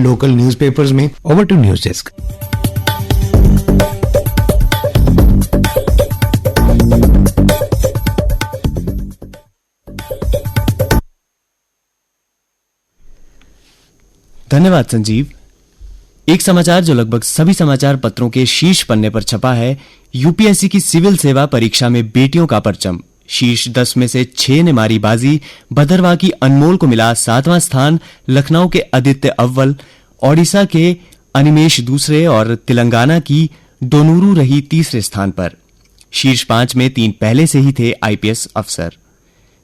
Local newspapers में। Over to news desk. धन्यवाद संजीव। एक समाचार जो लगभग सभी समाचार पत्रों के शीर्ष पन्ने पर छपा है, यूपीएससी की सिविल सेवा परीक्षा में बेटियों का परचम। शीर्ष 10 में से 6 ने मारी बाजी। भद्रवाह की अनमोल को मिला 7वां स्थान, लखनऊ के आदित्य अव्वल, ओडिशा के अनिमेश दूसरे और तेलंगाना की डोनूरू रही तीसरे स्थान पर। शीर्ष 5 में 3 पहले से ही थे आईपीएस अफसर।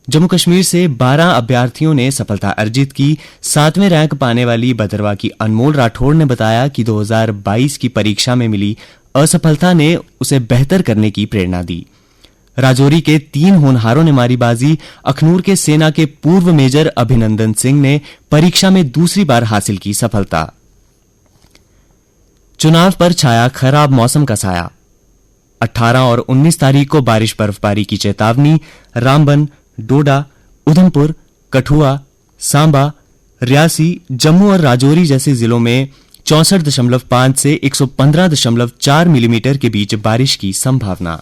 जम्मू कश्मीर से 12 अभ्यर्थियों ने सफलता अर्जित की। 7वें रैंक पाने वाली भद्रवाह की अनमोल राठौड़ ने बताया कि 2022 की परीक्षा में मिली असफलता ने उसे बेहतर करने की प्रेरणा दी। राजौरी के 3 होनहारों ने मारी बाजी। अखनूर के सेना के पूर्व मेजर अभिनंदन सिंह ने परीक्षा में दूसरी बार हासिल की सफलता। चुनाव पर छाया खराब मौसम का साया। 18 और 19 तारीख को बारिश बर्फबारी की चेतावनी। रामबन, डोडा, उधमपुर, कठुआ, सांबा, रियासी, जम्मू और राजौरी जैसे जिलों में 64.5 से 115.4 मिलीमीटर के बीच बारिश की संभावना।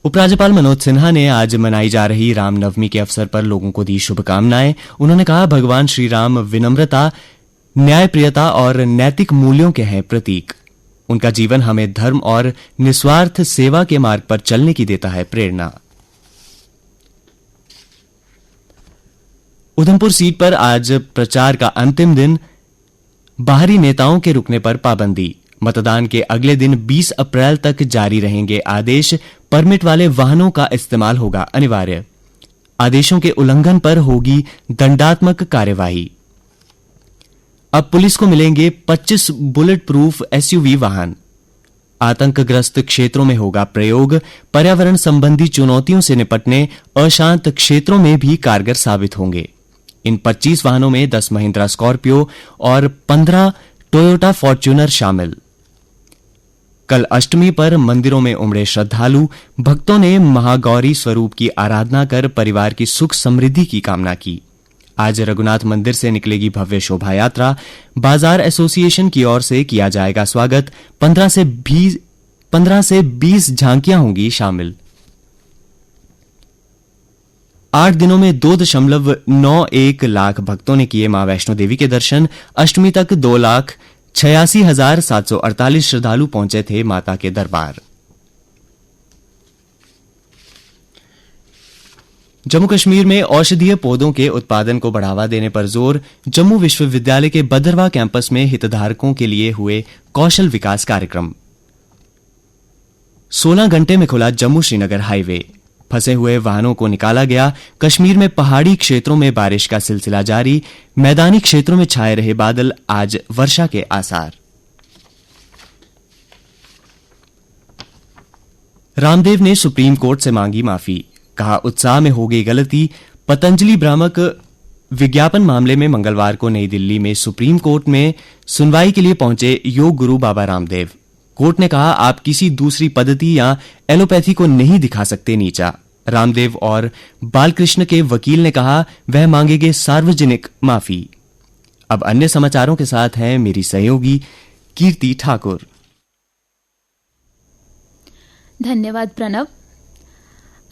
उपराज्यपाल मनोज सिन्हा ने आज मनाई जा रही रामनवमी के अवसर पर लोगों को दी शुभकामनाएं। उन्होंने कहा, भगवान श्री राम विनम्रता, न्यायप्रियता और नैतिक मूल्यों के हैं प्रतीक। उनका जीवन हमें धर्म और निस्वार्थ सेवा के मार्ग पर चलने की देता है प्रेरणा। उधमपुर सीट पर आज प्रचार का अंतिम दिन। बाहरी नेताओं के रुकने पर पाबंदी। मतदान के अगले दिन 20 अप्रैल तक जारी रहेंगे आदेश। परमिट वाले वाहनों का इस्तेमाल होगा अनिवार्य। आदेशों के उल्लंघन पर होगी दंडात्मक कार्यवाही। अब पुलिस को मिलेंगे 25 बुलेट प्रूफ एसयूवी वाहन। आतंकग्रस्त क्षेत्रों में होगा प्रयोग। पर्यावरण संबंधी चुनौतियों से निपटने अशांत क्षेत्रों में भी कारगर साबित होंगे। इन 25 वाहनों में 10 महिंद्रा स्कॉर्पियो और 15 टोयोटा फॉर्च्यूनर शामिल। कल अष्टमी पर मंदिरों में उमड़े श्रद्धालु। भक्तों ने महागौरी स्वरूप की आराधना कर परिवार की सुख समृद्धि की कामना की। आज रघुनाथ मंदिर से निकलेगी भव्य शोभा यात्रा। बाजार एसोसिएशन की ओर से किया जाएगा स्वागत। 15 से 20 झांकियां होंगी शामिल। 8 दिनों में 2.91 लाख भक्तों ने किए मां वैष्णो देवी के दर्शन। अष्टमी तक 2,86,748 श्रद्धालु पहुंचे थे माता के दरबार। जम्मू कश्मीर में औषधीय पौधों के उत्पादन को बढ़ावा देने पर जोर। जम्मू विश्वविद्यालय के भद्रवाह कैंपस में हितधारकों के लिए हुए कौशल विकास कार्यक्रम। 16 घंटे में खुला जम्मू श्रीनगर हाईवे। फंसे हुए वाहनों को निकाला गया। कश्मीर में पहाड़ी क्षेत्रों में बारिश का सिलसिला जारी। मैदानी क्षेत्रों में छाए रहे बादल, आज वर्षा के आसार। रामदेव ने सुप्रीम कोर्ट से मांगी माफी। कहा, उत्साह में हो गई गलती। पतंजलि भ्रामक विज्ञापन मामले में मंगलवार को नई दिल्ली में सुप्रीम कोर्ट में सुनवाई के लिए पहुंचे योग गुरु बाबा रामदेव। कोर्ट ने कहा, आप किसी दूसरी पद्धति या एलोपैथी को नहीं दिखा सकते नीचा। रामदेव और बालकृष्ण के वकील ने कहा, वह मांगेंगे सार्वजनिक माफी। अब अन्य समाचारों के साथ हैं मेरी सहयोगी कीर्ति ठाकुर। धन्यवाद प्रणव।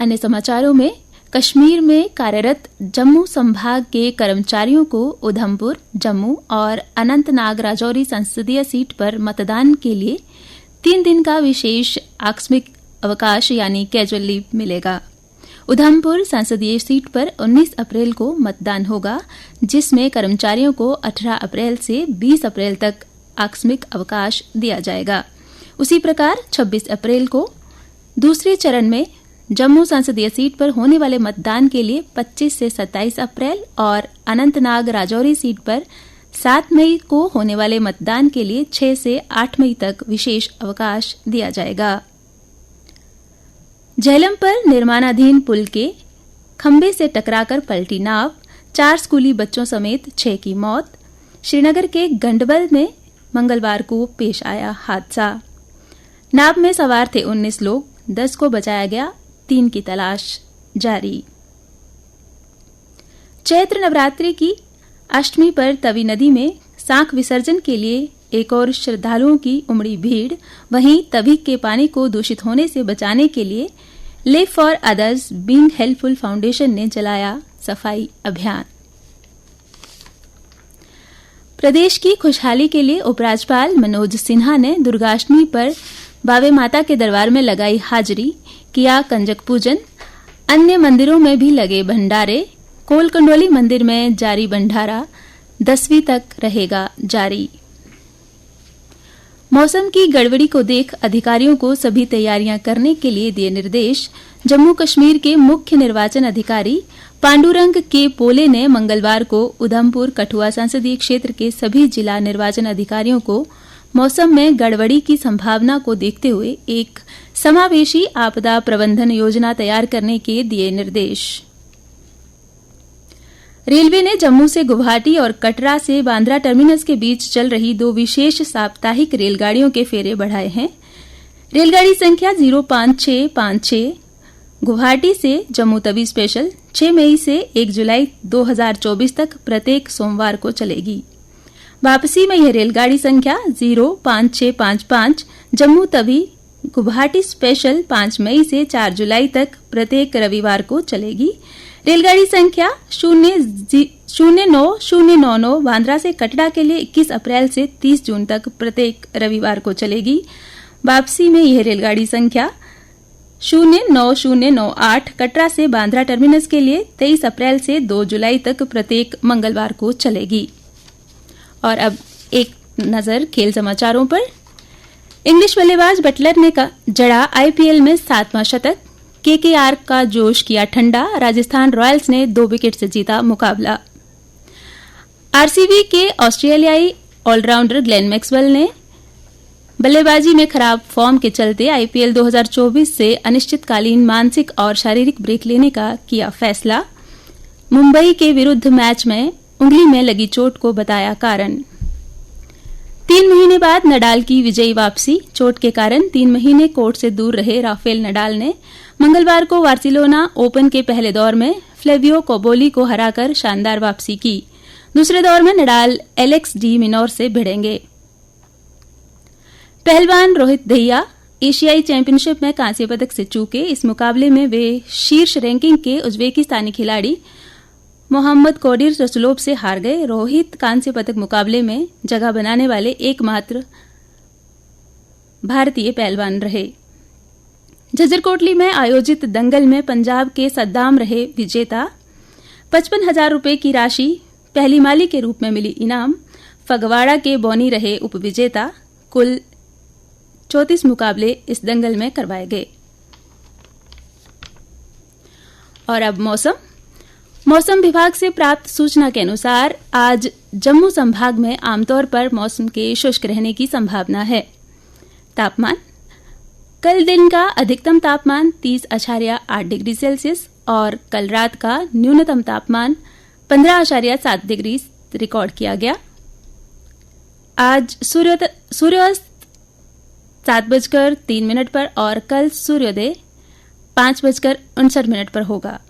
अन्य समाचारों में, कश्मीर में कार्यरत जम्मू संभाग के कर्मचारियों को उधमपुर, जम्मू और अनंतनाग राजौरी संसदीय सीट पर मतदान के लिए 3 दिन का विशेष आकस्मिक अवकाश यानी कैजुअल लीव मिलेगा। उधमपुर संसदीय सीट पर 19 अप्रैल को मतदान होगा, जिसमें कर्मचारियों को 18 अप्रैल से 20 अप्रैल तक आकस्मिक अवकाश दिया जाएगा। उसी प्रकार 26 अप्रैल को दूसरे चरण में जम्मू संसदीय सीट पर होने वाले मतदान के लिए 25 से 27 अप्रैल और अनंतनाग राजौरी सीट पर 7 मई को होने वाले मतदान के लिए 6 से 8 मई तक विशेष अवकाश दिया जाएगा। झेलम पर निर्माणाधीन पुल के खंबे से टकराकर पलटी नाव, 4 स्कूली बच्चों समेत 6 की मौत। श्रीनगर के गंडबल में मंगलवार को पेश आया हादसा। नाव में सवार थे 19 लोग, 10 को बचाया गया, 3 की तलाश जारी। चैत्र नवरात्रि की अष्टमी पर तवी नदी में सांख विसर्जन के लिए एक और श्रद्धालुओं की उमड़ी भीड़। वहीं तवी के पानी को दूषित होने से बचाने के लिए live for others being helpful foundation ने चलाया सफाई अभियान। प्रदेश की खुशहाली के लिए उपराज्यपाल मनोज सिन्हा ने दुर्गाष्टमी पर बावे माता के दरबार में लगाई हाजिरी, किया कंजक पूजन। अन्य मंदिरों में भी लगे भंडारे। कोलकंडोली मंदिर में जारी भंडारा 10वीं तक रहेगा जारी। मौसम की गड़बड़ी को देख अधिकारियों को सभी तैयारियां करने के लिए दिए निर्देश। जम्मू कश्मीर के मुख्य निर्वाचन अधिकारी पांडुरंग के पोले ने मंगलवार को उधमपुर कठुआ संसदीय क्षेत्र के सभी जिला निर्वाचन अधिकारियों को मौसम में गड़बड़ी की संभावना को देखते हुए एक समावेशी आपदा प्रबंधन योजना तैयार करने के दिए निर्देश। रेलवे ने जम्मू से गुवाहाटी और कटरा से बांद्रा टर्मिनस के बीच चल रही 2 विशेष साप्ताहिक रेलगाड़ियों के फेरे बढ़ाए हैं। रेलगाड़ी संख्या 05656 गुवाहाटी से जम्मू तवी स्पेशल 6 मई से 1 जुलाई 2024 तक प्रत्येक सोमवार को चलेगी। वापसी में यह रेलगाड़ी संख्या 05655 जम्मू तवी गुवाहाटी स्पेशल 5 मई से 4 जुलाई तक प्रत्येक रविवार को चलेगी। रेलगाड़ी संख्या 09099 बांद्रा से कटरा के लिए 21 अप्रैल से 30 जून तक प्रत्येक रविवार को चलेगी। वापसी में यह रेलगाड़ी संख्या 09098 कटरा से बांद्रा टर्मिनस के लिए 23 अप्रैल से 2 जुलाई तक प्रत्येक मंगलवार को चलेगी। और अब एक नजर खेल समाचारों पर। इंग्लिश बल्लेबाज बटलर ने जड़ा आईपीएल में 7वां शतक। केकेआर का जोश किया ठंडा। राजस्थान रॉयल्स ने 2 विकेट से जीता मुकाबला। आरसीबी के ऑस्ट्रेलियाई ऑलराउंडर ग्लेन मैक्सवेल ने बल्लेबाजी में खराब फॉर्म के चलते आईपीएल 2024 से अनिश्चितकालीन मानसिक और शारीरिक ब्रेक लेने का किया फैसला। मुंबई के विरुद्ध मैच में उंगली में लगी चोट को बताया कारण। 3 महीने बाद नडाल की विजयी वापसी। चोट के कारण 3 महीने कोर्ट से दूर रहे राफेल नडाल ने मंगलवार को बार्सिलोना ओपन के पहले दौर में फ्लेवियो कोबोली को हराकर शानदार वापसी की। दूसरे दौर में नडाल एलेक्स डी मिनोर से भिड़ेंगे। पहलवान रोहित दहिया एशियाई चैंपियनशिप में कांस्य पदक से चूके। इस मुकाबले में वे शीर्ष रैंकिंग के उज्बेकिस्तानी खिलाड़ी मोहम्मद कोडिर रसुलोव से हार गए। रोहित कांस्य पदक मुकाबले में जगह बनाने वाले एकमात्र भारतीय पहलवान रहे। झज्जर में आयोजित दंगल में पंजाब के सद्दाम रहे विजेता। 55,000 रुपए की राशि पहली माली के रूप में मिली इनाम। फगवाड़ा के बौनी रहे उपविजेता। कुल 34 मुकाबले इस दंगल में करवाए गए। और अब मौसम विभाग से प्राप्त सूचना के अनुसार आज जम्मू संभाग में आमतौर पर मौसम के शुष्क रहने की संभावना है। तापमान कल दिन का अधिकतम तापमान 30.8 डिग्री सेल्सियस और कल रात का न्यूनतम तापमान 15.7 डिग्री रिकॉर्ड किया गया। आज सूर्यास्त 7:03 पर और कल सूर्योदय 5:59 पर होगा।